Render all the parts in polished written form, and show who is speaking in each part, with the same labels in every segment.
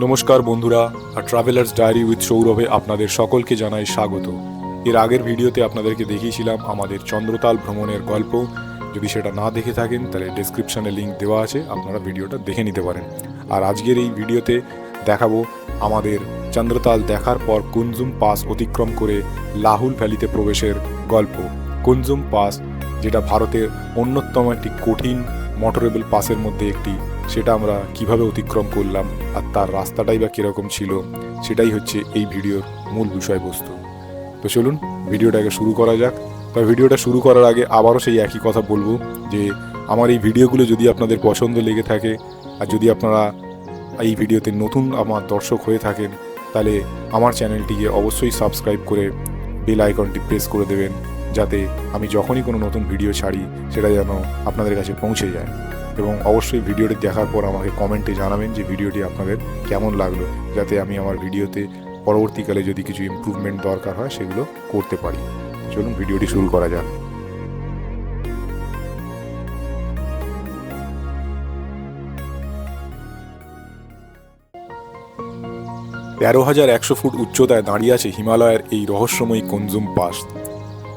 Speaker 1: নমস্কার বন্ধুরা, travellers diary with সৌরভে আপনাদের সকলকে জানাই স্বাগত। এর আগের ভিডিওতে আপনাদেরকে দেখিয়েছিলাম আমাদের চন্দ্রতাল ভ্রমণের গল্প। যদি সেটা না দেখে থাকেন তাহলে ডেসক্রিপশানে লিঙ্ক দেওয়া আছে, আপনারা ভিডিওটা দেখে নিতে পারেন। আর আজকের এই ভিডিওতে দেখাবো আমাদের চন্দ্রতাল দেখার পর কুনজুম পাস অতিক্রম করে লাহুল ভ্যালিতে প্রবেশের গল্প। কুনজুম পাস, যেটা ভারতের অন্যতম একটি কঠিন মোটরেবল পাসের মধ্যে একটি, সেটা আমরা কিভাবে অতিক্রম করলাম আর তার রাস্তাটাই বা কীরকম ছিল, সেটাই হচ্ছে এই ভিডিওর মূল বিষয়বস্তু। তো চলুন ভিডিওটাকে শুরু করা যাক। তবে ভিডিওটা শুরু করার আগে আবারও সেই একই কথা বলবো যে আমার এই ভিডিওগুলো যদি আপনাদের পছন্দ লেগে থাকে আর যদি আপনারা এই ভিডিওতে নতুন আমার দর্শক হয়ে থাকেন, তাহলে আমার চ্যানেলটিকে অবশ্যই সাবস্ক্রাইব করে বেল আইকনটি প্রেস করে দেবেন, যাতে আমি যখনই কোনো নতুন ভিডিও ছাড়ি সেটা যেন আপনাদের কাছে পৌঁছে যায়। এবং অবশ্যই ভিডিওটি দেখার পর আমাকে কমেন্টে জানাবেন যে ভিডিওটি আপনাদের কেমন লাগলো, যাতে আমি আমার ভিডিওতে পরবর্তীকালে যদি কিছু ইমপ্রুভমেন্ট দরকার হয় সেগুলো করতে পারি। চলুন ভিডিওটি শুরু করা যাক। ১৩,১০০ ফুট উচ্চতায় দাঁড়িয়ে আছে হিমালয়ের এই রহস্যময়ী কুনজুম পাস।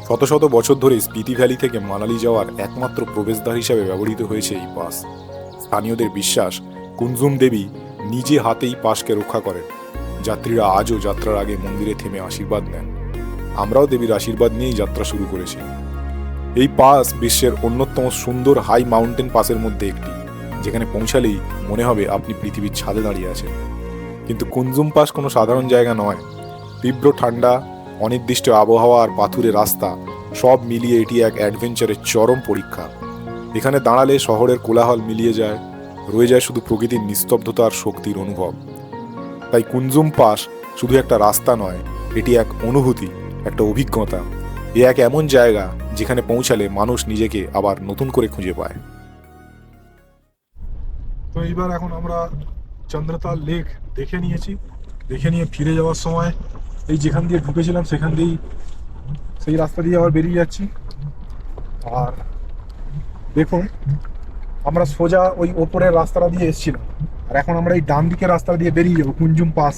Speaker 1: শত শত বছর ধরে স্পিতি ভ্যালি থেকে মানালি যাওয়ার একমাত্র প্রবেশদ্বার হিসাবে ব্যবহৃত হয়েছে এই পাস। স্থানীয়দের বিশ্বাস, কুনজুম দেবী নিজে হাতেই পাসকে রক্ষা করেন। যাত্রীরা আজও যাত্রার আগে মন্দিরে থেমে আশীর্বাদ নেন। আমরাও দেবীর আশীর্বাদ নিয়েই যাত্রা শুরু করেছি। এই পাস বিশ্বের অন্যতম সুন্দর হাই মাউন্টেন পাসের মধ্যে একটি, যেখানে পৌঁছালেই মনে হবে আপনি পৃথিবীর ছাদে দাঁড়িয়ে আছেন। কিন্তু কুনজুম পাস কোনো সাধারণ জায়গা নয়। তীব্র ঠান্ডা, অনির্দিষ্ট আবহাওয়া আর পাথুরে রাস্তা, সব মিলিয়ে এটি এক অ্যাডভেঞ্চারের চরম পরীক্ষা। এখানে দাঁড়ালে শহরের কোলাহল মিলিয়ে যায়, রয়ে যায় শুধু প্রকৃতির নিস্তব্ধতা আর শক্তির অনুভব। তাই কুনজুম পাস শুধু একটা রাস্তা নয়, এটি এক অনুভূতি, একটা অভিজ্ঞতা। এ এক এমন জায়গা যেখানে পৌঁছালে মানুষ নিজেকে আবার নতুন করে খুঁজে পায়। তো এইবার এখন আমরা চন্দ্রতাল লেক দেখে নিয়েছি। দেখে নিয়ে ফিরে যাওয়ার সময় এই যেখান দিয়ে ঢুকেছিলাম সেখান দিয়েই, সেই রাস্তা দিয়ে আবার বেরিয়ে যাচ্ছি। আর দেখুন, আমরা সোজা ওই ওপরের রাস্তাটা দিয়ে এসেছিলাম, আর এখন আমরা এই ডান দিকের রাস্তা দিয়ে বেরিয়ে যাবো কুনজুম পাস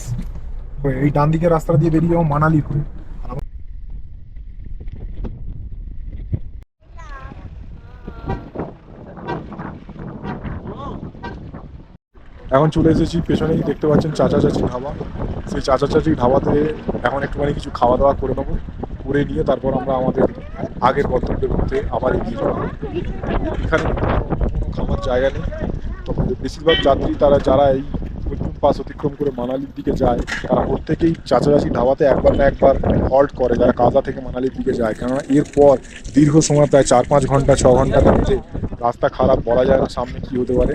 Speaker 1: হয়ে। এই ডান দিকের রাস্তা দিয়ে বেরিয়ে যাবো মানালি হয়ে। এখন চলে এসেছি, পেছনেই দেখতে পাচ্ছেন চাচা চাচি ধাবা। সেই চাচা চাচি ধাবাতে এখন একটুখানি কিছু খাওয়া দাওয়া করে নেবো, করে নিয়ে তারপর আমরা আমাদের আগের গন্তব্যের মধ্যে আবার এগিয়ে যাবো। এখানে কোনো খাবার জায়গা নেই, তবে বেশিরভাগ যাত্রী যারা এই কুনজুম পাস অতিক্রম করে মানালির দিকে যায়, তারা প্রত্যেকেই চাচা চাচি ধাবাতে একবার না একবার হল্ট করে, যারা কাজা থেকে মানালির দিকে যায়। কেননা এরপর দীর্ঘ সময়, প্রায় 4-5 ঘন্টা 6 ঘন্টা ধরে রাস্তা খারাপ, বলা যায় না সামনে কি হতে পারে,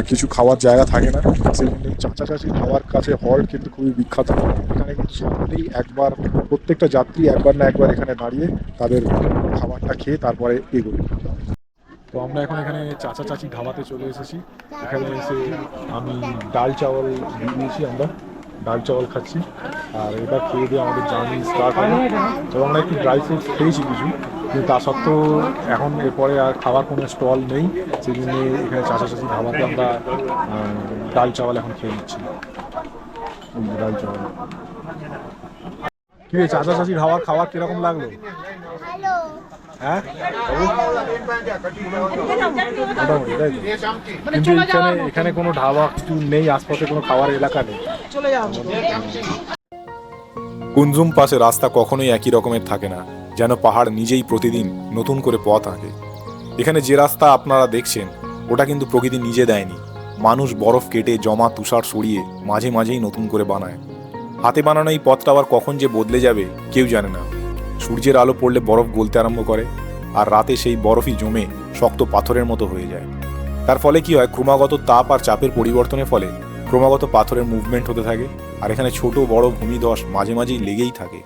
Speaker 1: কিছু খাওয়ার জায়গা থাকে না। সেই জন্য চাচা চাচি ধাবার কাছে হল্ট কিন্তু খুবই বিখ্যাত। এখানে কিন্তু সকলেই একবার, প্রত্যেকটা যাত্রী একবার না একবার এখানে দাঁড়িয়ে তাদের খাবারটা খেয়ে তারপরে এগোয়। তো আমরা এখন এখানে চাচা চাচি ধাবাতে চলে এসেছি। এখানে এসে আমি ডাল চাওয়াল নিয়েছি, আমরা ডাল চাওয়াল খাচ্ছি। আর এটা খেয়ে দিয়ে আমাদের জার্নি স্টার্ট হবে। তো আমরা একটু ড্রাই ফ্রুটস খেয়েছি কিছু, কিন্তু তা সত্ত্বেও এখন এরপরে আর খাওয়ার কোনো স্টল নেই। সেই জন্য এখানে চাচা চাচি ধাবাতে আমরা ডাল চাওয়াল এখন খেয়ে নিচ্ছি। ডাল চাওয়াল কি রে, চাচা চাচি ধাবার খাবার কিরকম লাগলো? হ্যাঁ, মোটামুটি, তাই তো। কিন্তু এখানে কোনো ধাবা কিছু নেই, আশপাশে কোনো খাওয়ার এলাকা নেই। কুনজুম পাসে রাস্তা কখনোই একই রকমের থাকে না, যেন পাহাড় নিজেই প্রতিদিন নতুন করে পথ আঁকে। এখানে যে রাস্তা আপনারা দেখছেন, ওটা কিন্তু প্রকৃতি নিজে দেয়নি। মানুষ বরফ কেটে জমা তুষার সরিয়ে মাঝে মাঝেই নতুন করে বানায়। হাতে বানানো এই পথটা আবার কখন যে বদলে যাবে কেউ জানে না। সূর্যের আলো পড়লে বরফ গলতে আরম্ভ করে, আর রাতে সেই বরফই জমে শক্ত পাথরের মতো হয়ে যায়। তার ফলে কি হয়, ক্রমাগত তাপ আর চাপের পরিবর্তনের ফলে ক্রমাগত পাথরের মুভমেন্ট হতে থাকে। আর এখানে ছোট বড় ভূমিধস মাঝে মাঝেই লেগেই থাকে।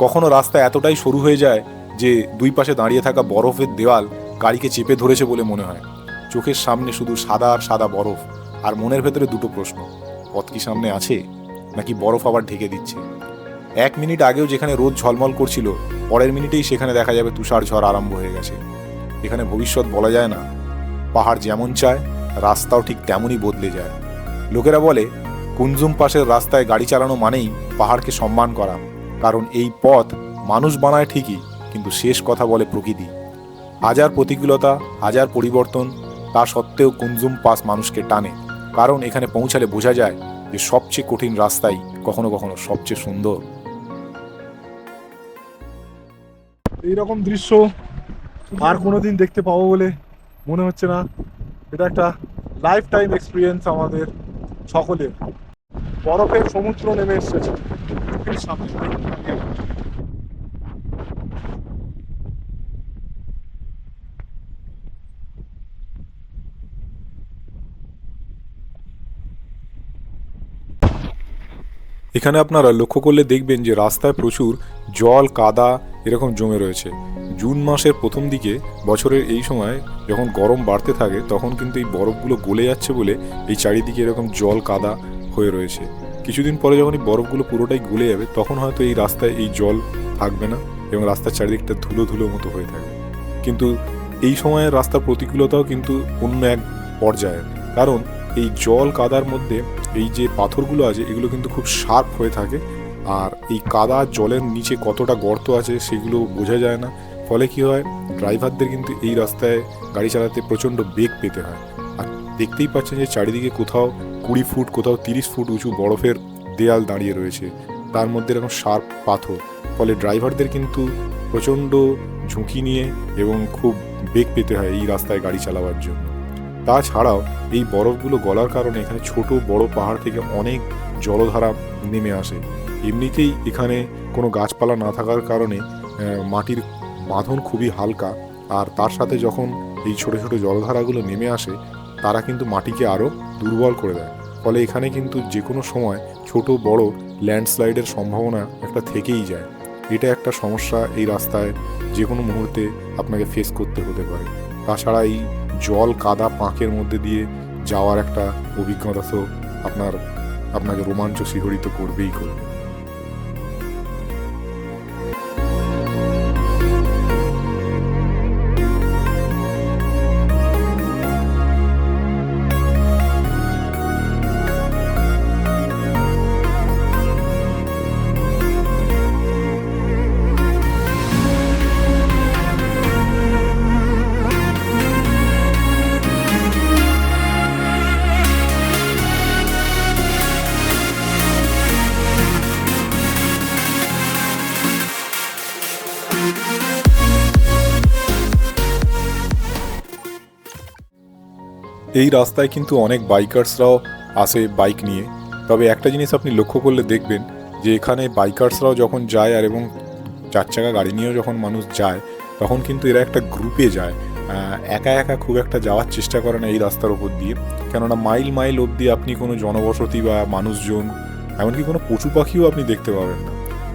Speaker 1: কখনো রাস্তা এতটাই সরু হয়ে যায় যে দুই পাশে দাঁড়িয়ে থাকা বরফের দেওয়াল গাড়িকে চেপে ধরেছে বলে মনে হয়। চোখের সামনে শুধু সাদা আর সাদা বরফ, আর মনের ভেতরে দুটো প্রশ্ন: পথ কি সামনে আছে, নাকি বরফ আবার ঢেকে দিচ্ছে? 1 মিনিট আগেও যেখানে রোদ ঝলমল করছিল, পরের মিনিটেই সেখানে দেখা যাবে তুষার ঝড় আরম্ভ হয়ে গেছে। এখানে ভবিষ্যৎ বলা যায় না। পাহাড় যেমন চায়, রাস্তাও ঠিক তেমনই বদলে যায়। লোকেরা বলে কুনজুম পাসের রাস্তায় গাড়ি চালানো মানেই পাহাড়কে সম্মান করা, কারণ এই পথ মানুষ বানায় ঠিকই, কিন্তু শেষ কথা বলে প্রকৃতি। হাজার প্রতিকূলতা, হাজার পরিবর্তন, তা সত্ত্বেও কুনজুম পাস মানুষকে টানে, কারণ এখানে পৌঁছালে বোঝা যায় যে সবচেয়ে কঠিন রাস্তাই কখনো কখনো সবচেয়ে সুন্দর।
Speaker 2: এইরকম দৃশ্য আর কোনোদিন দেখতে পাবো বলে মনে হচ্ছে না। এটা একটা লাইফ টাইম এক্সপিরিয়েন্স আমাদের সকলের। বরফের সমুদ্র নেমে এসেছে চোখের সামনে।
Speaker 1: এখানে আপনারা লক্ষ্য করলে দেখবেন যে রাস্তায় প্রচুর জল, কাদা এরকম জমে রয়েছে। জুন মাসের প্রথম দিকে বছরের এই সময় যখন গরম বাড়তে থাকে, তখন কিন্তু এই বরফগুলো গলে যাচ্ছে বলে এই চারিদিকে এরকম জল, কাদা হয়ে রয়েছে। কিছুদিন পরে যখন এই বরফগুলো পুরোটাই গলে যাবে, তখন হয়তো এই রাস্তায় এই জল থাকবে না এবং রাস্তার চারিদিকটা ধুলো ধুলো মতো হয়ে থাকবে। কিন্তু এই সময়ের রাস্তার প্রতিকূলতাও কিন্তু অন্য এক পর্যায়ে, কারণ এই জল কাদার মধ্যে এই যে পাথরগুলো আছে এগুলো কিন্তু খুব শার্প হয়ে থাকে, আর এই কাদা জলের নিচে কতটা গর্ত আছে সেগুলো বোঝা যায় না। ফলে কি হয়, ড্রাইভারদের কিন্তু এই রাস্তায় গাড়ি চালাতে প্রচণ্ড বেগ পেতে হয়। আর দেখতেই পাচ্ছেন যে চারিদিকে কোথাও 20 ফুট, কোথাও 30 ফুট উঁচু বরফের দেয়াল দাঁড়িয়ে রয়েছে, তার মধ্যে এরকম শার্প পাথর। ফলে ড্রাইভারদের কিন্তু প্রচণ্ড ঝুঁকি নিয়ে এবং খুব বেগ পেতে হয় এই রাস্তায় গাড়ি চালাবার জন্য। তাছাড়াও এই বরফগুলো গলার কারণে এখানে ছোট বড় পাহাড় থেকে অনেক জলধারা নেমে আসে। এমনিতেই এখানে কোনো গাছপালা না থাকার কারণে মাটির বাঁধন খুবই হালকা, আর তার সাথে যখন এই ছোট ছোট জলধারাগুলো নেমে আসে, তারা কিন্তু মাটিকে আরও দুর্বল করে দেয়। ফলে এখানে কিন্তু যে কোনো সময় ছোট বড় ল্যান্ডস্লাইডের সম্ভাবনা একটা থেকেই যায়। এটা একটা সমস্যা এই রাস্তায় যে কোনো মুহূর্তে আপনাকে ফেস করতে হতে পারে। তাছাড়া এই জল কাদা পাঁকের মধ্যে দিয়ে যাওয়ার একটা অভিজ্ঞতা তো আপনাকে রোমাঞ্চ শিহরিত করবেই করবে। এই রাস্তায় কিন্তু অনেক বাইকার্সরাও আসে বাইক নিয়ে। তবে একটা জিনিস আপনি লক্ষ্য করলে দেখবেন যে এখানে বাইকার্সরাও যখন যায় আর এবং 4 চাকা গাড়ি নিয়েও যখন মানুষ যায়, তখন কিন্তু এরা একটা গ্রুপে যায়। একা একা খুব একটা যাওয়ার চেষ্টা করে না এই রাস্তার ওপর দিয়ে, কেননা মাইল মাইল অবধি আপনি কোনো জনবসতি বা মানুষজন, এমনকি কোনো পশু পাখিও আপনি দেখতে পাবেন না।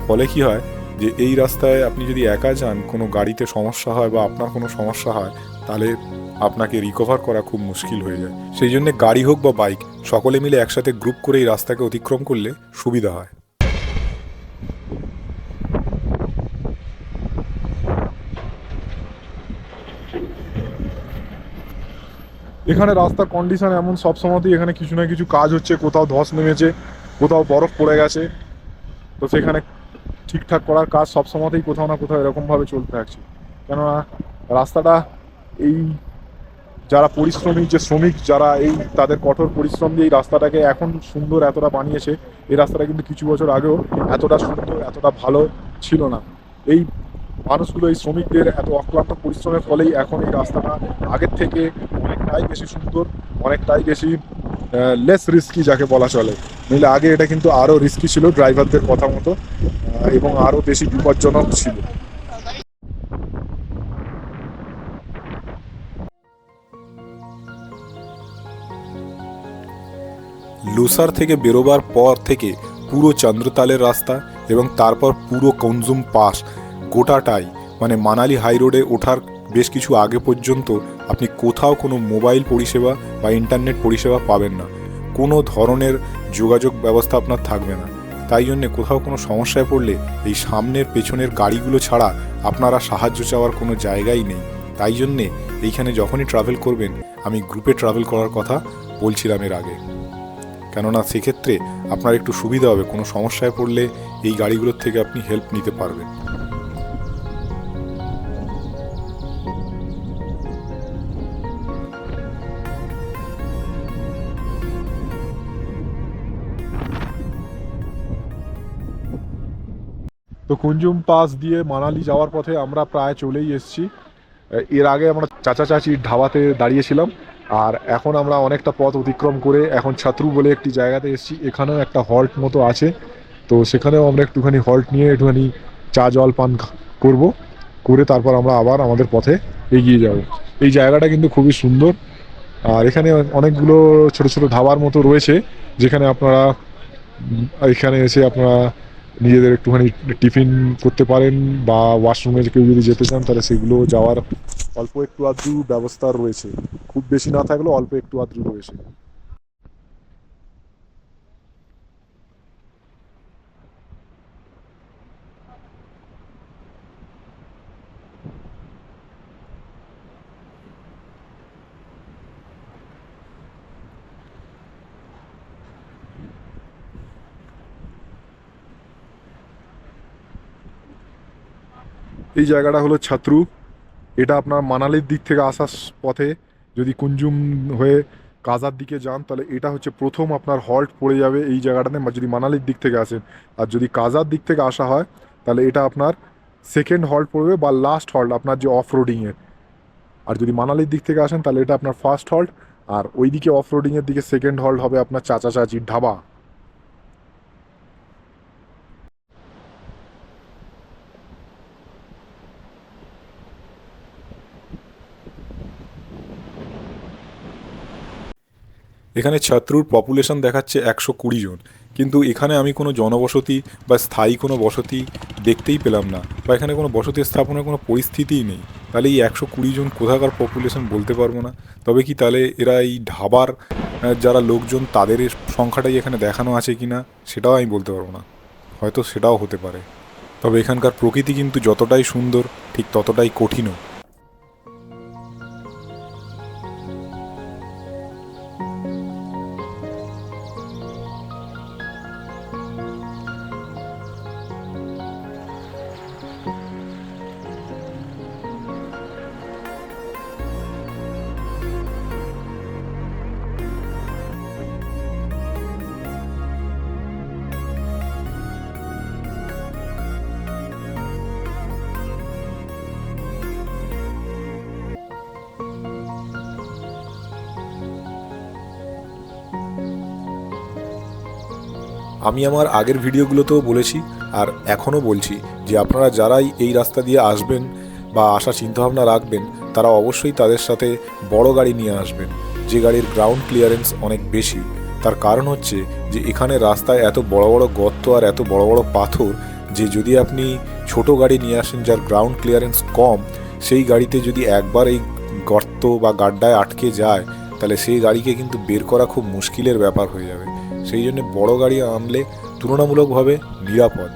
Speaker 1: ফলে কি হয় যে এই রাস্তায় আপনি যদি একা যান, কোনো গাড়িতে সমস্যা হয় বা আপনার কোনো সমস্যা হয়, তাহলে আপনাকে রিকভার করা খুব মুশকিল হয়ে যায়। সেই জন্য গাড়ি হোক বা বাইক, সকলে মিলে একসাথে গ্রুপ করে এই রাস্তাকে অতিক্রম করলে সুবিধা হয়।
Speaker 2: এখানে রাস্তার কন্ডিশন এমন, সব সময়তেই এখানে কিছু না কিছু কাজ হচ্ছে। কোথাও ধস নেমেছে, কোথাও বরফ পড়ে গেছে, তো সেখানে ঠিকঠাক করার কাজ সব সময়তেই কোথাও না কোথাও এরকমভাবে চলতে থাকছে। কেননা রাস্তাটা এই যারা পরিশ্রমী, যে শ্রমিক যারা এই তাদের কঠোর পরিশ্রম দিয়ে এই রাস্তাটাকে এখন সুন্দর এতটা বানিয়েছে। এই রাস্তাটা কিন্তু কিছু বছর আগেও এতটা সুন্দর, এতটা ভালো ছিল না। এই মানুষগুলো, এই শ্রমিকদের এত অক্লান্ত পরিশ্রমের ফলেই এখন এই রাস্তাটা আগের থেকে অনেকটাই বেশি সুন্দর, অনেকটাই বেশি লেস রিস্কি যাকে বলা চলে। নইলে আগে এটা কিন্তু আরও রিস্কি ছিল ড্রাইভারদের কথা মতো, এবং আরও বেশি বিপজ্জনক ছিল।
Speaker 1: লুসার থেকে বেরোবার পর থেকে পুরো চন্দ্রতালের রাস্তা এবং তারপর পুরো কুনজুম পাস গোটাটাই, মানে মানালি হাই রোডে ওঠার বেশ কিছু আগে পর্যন্ত আপনি কোথাও কোনো মোবাইল পরিষেবা বা ইন্টারনেট পরিষেবা পাবেন না। কোনো ধরনের যোগাযোগ ব্যবস্থা আপনার থাকবে না। তাই জন্যে কোথাও কোনো সমস্যায় পড়লে এই সামনের পেছনের গাড়িগুলো ছাড়া আপনারা সাহায্য চাওয়ার কোনো জায়গাই নেই। তাই জন্যে এইখানে যখনই ট্রাভেল করবেন, আমি গ্রুপে ট্রাভেল করার কথা বলছিলাম এর আগে। কেননা সেক্ষেত্রে আপনার একটু সুবিধা হবে, কোনো সমস্যায় পড়লে এই গাড়িগুলোর থেকে আপনি হেল্প নিতে পারবেন।
Speaker 2: তো কুঞ্জুম পাস দিয়ে মানালি যাওয়ার পথে আমরা প্রায় চলেই এসেছি। এর আগে আমরা চাচা চাচির ঢাবাতে দাঁড়িয়েছিলাম, আর এখন আমরা অনেকটা পথ অতিক্রম করে এখন ছাত্রু বলে একটি জায়গাতে এসেছি। এখানেও একটা হল্ট মতো আছে, তো সেখানেও আমরা একটুখানি হল্ট নিয়ে একটুখানি চা জল পান করব, করে তারপর আমরা আবার আমাদের পথে এগিয়ে যাব। এই জায়গাটা কিন্তু খুবই সুন্দর, আর এখানে অনেকগুলো ছোট ছোট ধাবার মতো রয়েছে, যেখানে আপনারা এখানে এসে আপনারা নিজেদের একটুখানি টিফিন করতে পারেন, বা ওয়াশরুমে কেউ যদি যেতে চান তাহলে সেগুলো যাওয়ার অল্প একটু আধটু ব্যবস্থা রয়েছে, খুব বেশি না থাকলেও অল্প একটু আধটু রয়েছে। এই জায়গাটা হলো ছাত্রু। এটা আপনার মানালির দিক থেকে আসার পথে যদি কুঞ্জুম হয়ে কাজার দিকে যান, তাহলে এটা হচ্ছে প্রথম আপনার হল্ট পড়ে যাবে এই জায়গাটাতে, যদি মানালির দিক থেকে আসেন। আর যদি কাজার দিক থেকে আসা হয় তাহলে এটা আপনার সেকেন্ড হল্ট পড়বে, বা লাস্ট হল্ট আপনার যে অফ রোডিংয়ের। আর যদি মানালির দিক থেকে আসেন তাহলে এটা আপনার ফার্স্ট হল্ট, আর ওইদিকে অফ রোডিংয়ের দিকে সেকেন্ড হল্ট হবে আপনার চাচা চাচির ধাবা।
Speaker 1: এখানে ছাত্রুর পপুলেশন দেখাচ্ছে 120 জন, কিন্তু এখানে আমি কোনো জনবসতি বা স্থায়ী কোনো বসতি দেখতেই পেলাম না, বা এখানে কোনো বসতি স্থাপনের কোনো পরিস্থিতিই নেই। তাহলে এই 120 জন কোথাকার পপুলেশন বলতে পারবো না। তবে কি তাহলে এরা এই ধাবার যারা লোকজন তাদের সংখ্যাটাই এখানে দেখানো আছে কি না সেটাও আমি বলতে পারবো না, হয়তো সেটাও হতে পারে। তবে এখানকার প্রকৃতি কিন্তু যতটাই সুন্দর ঠিক ততটাই কঠিনও। আমি আমার আগের ভিডিওগুলোতেও বলেছি, আর এখনও বলছি, যে আপনারা যারাই এই রাস্তা দিয়ে আসবেন বা আসার চিন্তাভাবনা রাখবেন, তারা অবশ্যই তাদের সাথে বড় গাড়ি নিয়ে আসবেন, যে গাড়ির গ্রাউন্ড ক্লিয়ারেন্স অনেক বেশি। তার কারণ হচ্ছে যে এখানে রাস্তায় এত বড় বড় গর্ত আর এত বড় বড় পাথর, যে যদি আপনি ছোট গাড়ি নিয়ে আসেন যার গ্রাউন্ড ক্লিয়ারেন্স কম, সেই গাড়িতে যদি একবার এই গর্ত বা গাড্ডায় আটকে যায়, তাহলে সেই গাড়িকে কিন্তু বের করা খুব মুশকিলের ব্যাপার হয়ে যাবে। সেই জন্য বড় গাড়ি আনলে তুলনামূলকভাবে নিরাপদ।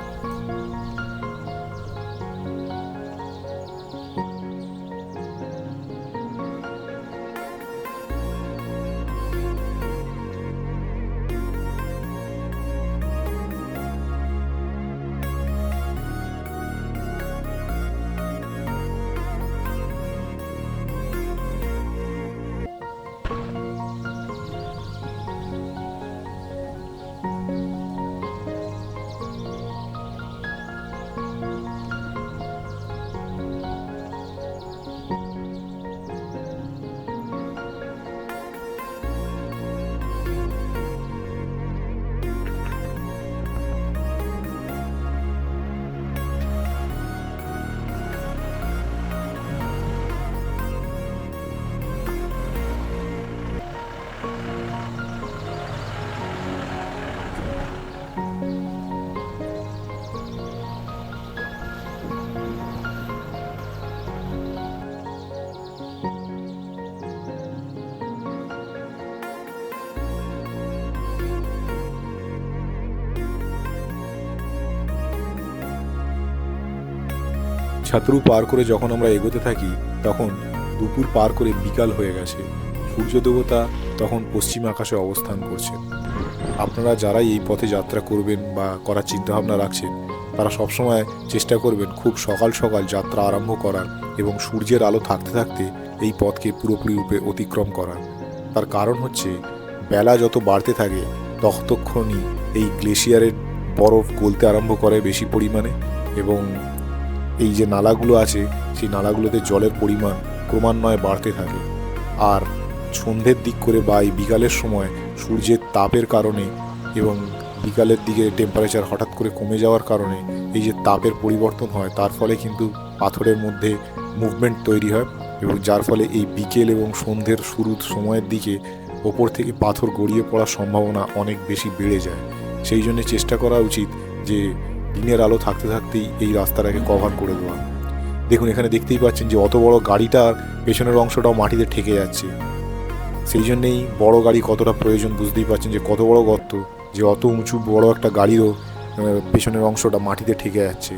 Speaker 1: ছাত্রু পার করে যখন আমরা এগোতে থাকি, তখন দুপুর পার করে বিকাল হয়ে গেছে। সূর্য দেবতা তখন পশ্চিম আকাশে অবস্থান করছেন। আপনারা যারাই এই পথে যাত্রা করবেন বা করার চিন্তাভাবনা রাখছেন তারা সবসময় চেষ্টা করবেন খুব সকাল সকাল যাত্রা আরম্ভ করার এবং সূর্যের আলো থাকতে থাকতে এই পথকে পুরোপুরি রূপে অতিক্রম করার। তার কারণ হচ্ছে বেলা যত বাড়তে থাকে ততক্ষণই এই গ্লেশিয়ারের বরফ গলতে আরম্ভ করে বেশি পরিমাণে, এবং এই যে নালাগুলো আছে সেই নালাগুলোতে জলের পরিমাণ ক্রমান্বয়ে বাড়তে থাকে। আর সন্ধ্যের দিক করে বা এই বিকালের সময় সূর্যের তাপের কারণে এবং বিকালের দিকে টেম্পারেচার হঠাৎ করে কমে যাওয়ার কারণে এই যে তাপের পরিবর্তন হয় তার ফলে কিন্তু পাথরের মধ্যে মুভমেন্ট তৈরি হয়, এবং যার ফলে এই বিকেল এবং সন্ধ্যের শুরুর সময়ের দিকে ওপর থেকে পাথর গড়িয়ে পড়ার সম্ভাবনা অনেক বেশি বেড়ে যায়। সেই জন্য চেষ্টা করা উচিত যে দিনের আলো থাকতে থাকতেই এই রাস্তাটাকে কভার করে দেওয়া। দেখুন এখানে দেখতেই পাচ্ছেন যে অত বড় গাড়িটার পেছনের অংশটাও মাটিতে ঠেকে যাচ্ছে। সেই জন্যেই বড় গাড়ি কতটা প্রয়োজন বুঝতেই পারছেন যে কত বড় গর্ত, যে অত উঁচু বড় একটা গাড়িরও পেছনের অংশটা মাটিতে ঠেকে যাচ্ছে।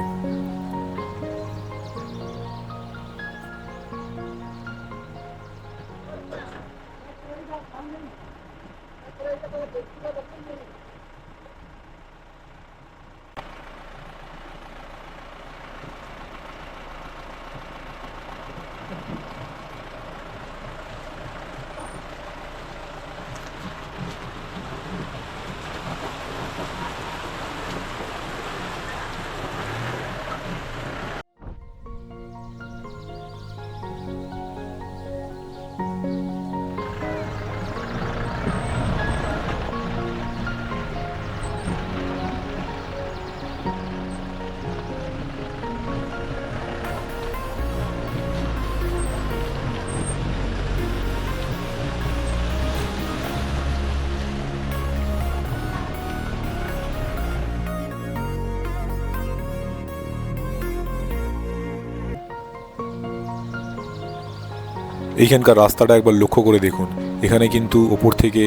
Speaker 1: এইখানকার রাস্তাটা একবার লক্ষ্য করে দেখুন, এখানে কিন্তু ওপর থেকে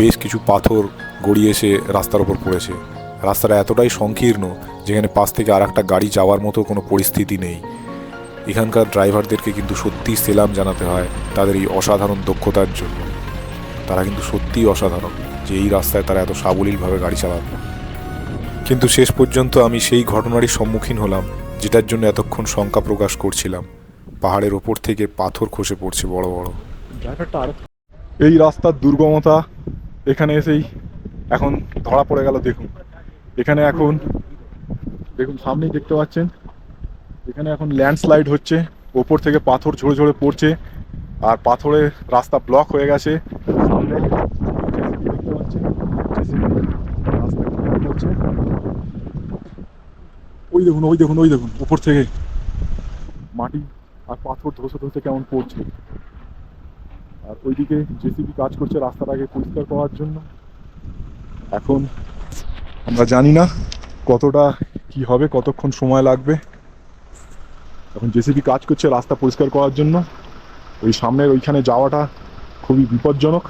Speaker 1: বেশ কিছু পাথর গড়িয়ে এসে রাস্তার ওপর পড়েছে। রাস্তাটা এতটাই সংকীর্ণ যেখানে পাশ থেকে আর একটা গাড়ি যাওয়ার মতো কোনো পরিস্থিতি নেই। এখানকার ড্রাইভারদেরকে কিন্তু সত্যিই সেলাম জানাতে হয় তাদের এই অসাধারণ দক্ষতার জন্য। তারা কিন্তু সত্যিই অসাধারণ যে এই রাস্তায় তারা এত সাবলীলভাবে গাড়ি চালাবে। কিন্তু শেষ পর্যন্ত আমি সেই ঘটনারই সম্মুখীন হলাম যেটার জন্য এতক্ষণ শঙ্কা প্রকাশ করছিলাম। পাহাড়ের ওপর থেকে পাথর খসে পড়ছে বড় বড়।
Speaker 2: এই রাস্তার দুর্গমতা এখানে এসেই এখন ধরা পড়ে গেল। দেখুন এখানে এখন দেখুন সামনেই দেখতে পাচ্ছেন এখানে এখন ল্যান্ডস্লাইড হচ্ছে, ওপর থেকে পাথর ঝরে ঝরে পড়ছে আর পাথরে রাস্তা ব্লক হয়ে গেছে। সামনে দেখতে পাচ্ছেন রাস্তা ব্লক হচ্ছে। ওই দেখুন ওই দেখুন ওই দেখুন উপর থেকে মাটি আর পাথর ধসে ধসে কেমন পড়ছে। আর ওইদিকে জেসিবি কাজ করছে রাস্তাটাকে পরিষ্কার করার জন্য। এখন আমরা জানি না কতটা কি হবে, কতক্ষণ সময় লাগবে। এখন জেসিবি কাজ করছে রাস্তা পরিষ্কার করার জন্য। ওই সামনের ওইখানে যাওয়াটা খুবই বিপজ্জনক।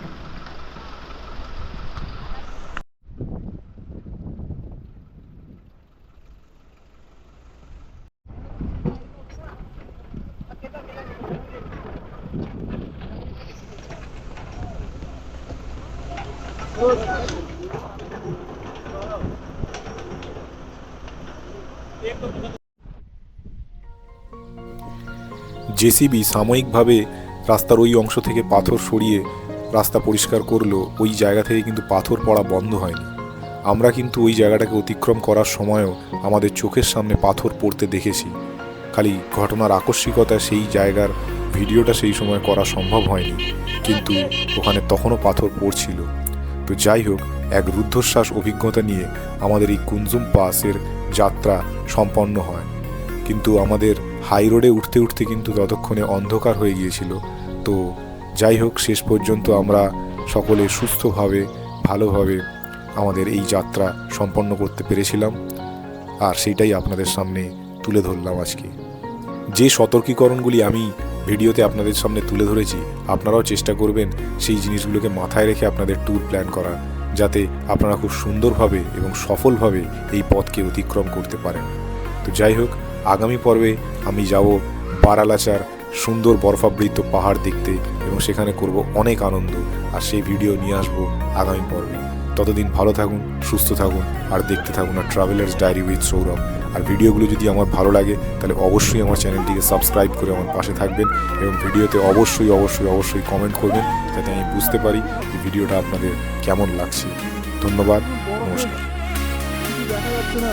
Speaker 1: জেসিবি সাময়িকভাবে রাস্তার ওই অংশ থেকে পাথর সরিয়ে রাস্তা পরিষ্কার করলো, ওই জায়গা থেকে কিন্তু পাথর পড়া বন্ধ হয়নি। আমরা কিন্তু ওই জায়গাটাকে অতিক্রম করার সময়ও আমাদের চোখের সামনে পাথর পড়তে দেখেছি। খালি ঘটনার আকস্মিকতা সেই জায়গার ভিডিওটা সেই সময় করা সম্ভব হয়নি, কিন্তু ওখানে তখনও পাথর পড়ছিল। তো যাই হোক, এক রুদ্ধশ্বাস অভিজ্ঞতা নিয়ে আমাদের এই কুনজুম পাসের যাত্রা সম্পন্ন হয়। কিন্তু আমাদের হাই রোডে উঠতে উঠতে কিন্তু ততক্ষণে অন্ধকার হয়ে গিয়েছিল। তো যাই হোক, শেষ পর্যন্ত আমরা সকলে সুস্থভাবে ভালোভাবে আমাদের এই যাত্রা সম্পন্ন করতে পেরেছিলাম, আর সেইটাই আপনাদের সামনে তুলে ধরলাম আজকে। যে সতর্কীকরণগুলি আমি ভিডিওতে আপনাদের সামনে তুলে ধরেছি, আপনারাও চেষ্টা করবেন সেই জিনিসগুলোকে মাথায় রেখে আপনাদের ট্যুর প্ল্যান করার, যাতে আপনারা খুব সুন্দরভাবে এবং সফলভাবে এই পথকে অতিক্রম করতে পারেন। তো যাই হোক, আগামী পর্বে আমি যাব বারালাচার সুন্দর বরফাবৃত পাহাড় দেখতে, এবং সেখানে করব অনেক আনন্দ, আর সেই ভিডিও নিয়ে আসবো আগামী পর্বে। ততদিন ভালো থাকুন, সুস্থ থাকুন, আর দেখতে থাকুন আর ট্রাভেলার্স ডায়েরি উইথ সৌরভ। আর ভিডিওগুলো যদি আমার ভালো লাগে তাহলে অবশ্যই আমার চ্যানেলটিকে সাবস্ক্রাইব করে আমার পাশে থাকবেন এবং ভিডিওতে অবশ্যই অবশ্যই অবশ্যই কমেন্ট করবেন, যাতে আমি বুঝতে পারি যে ভিডিওটা আপনাদের কেমন লাগছে। ধন্যবাদ, নমস্কার।
Speaker 2: দেখা যাচ্ছে না।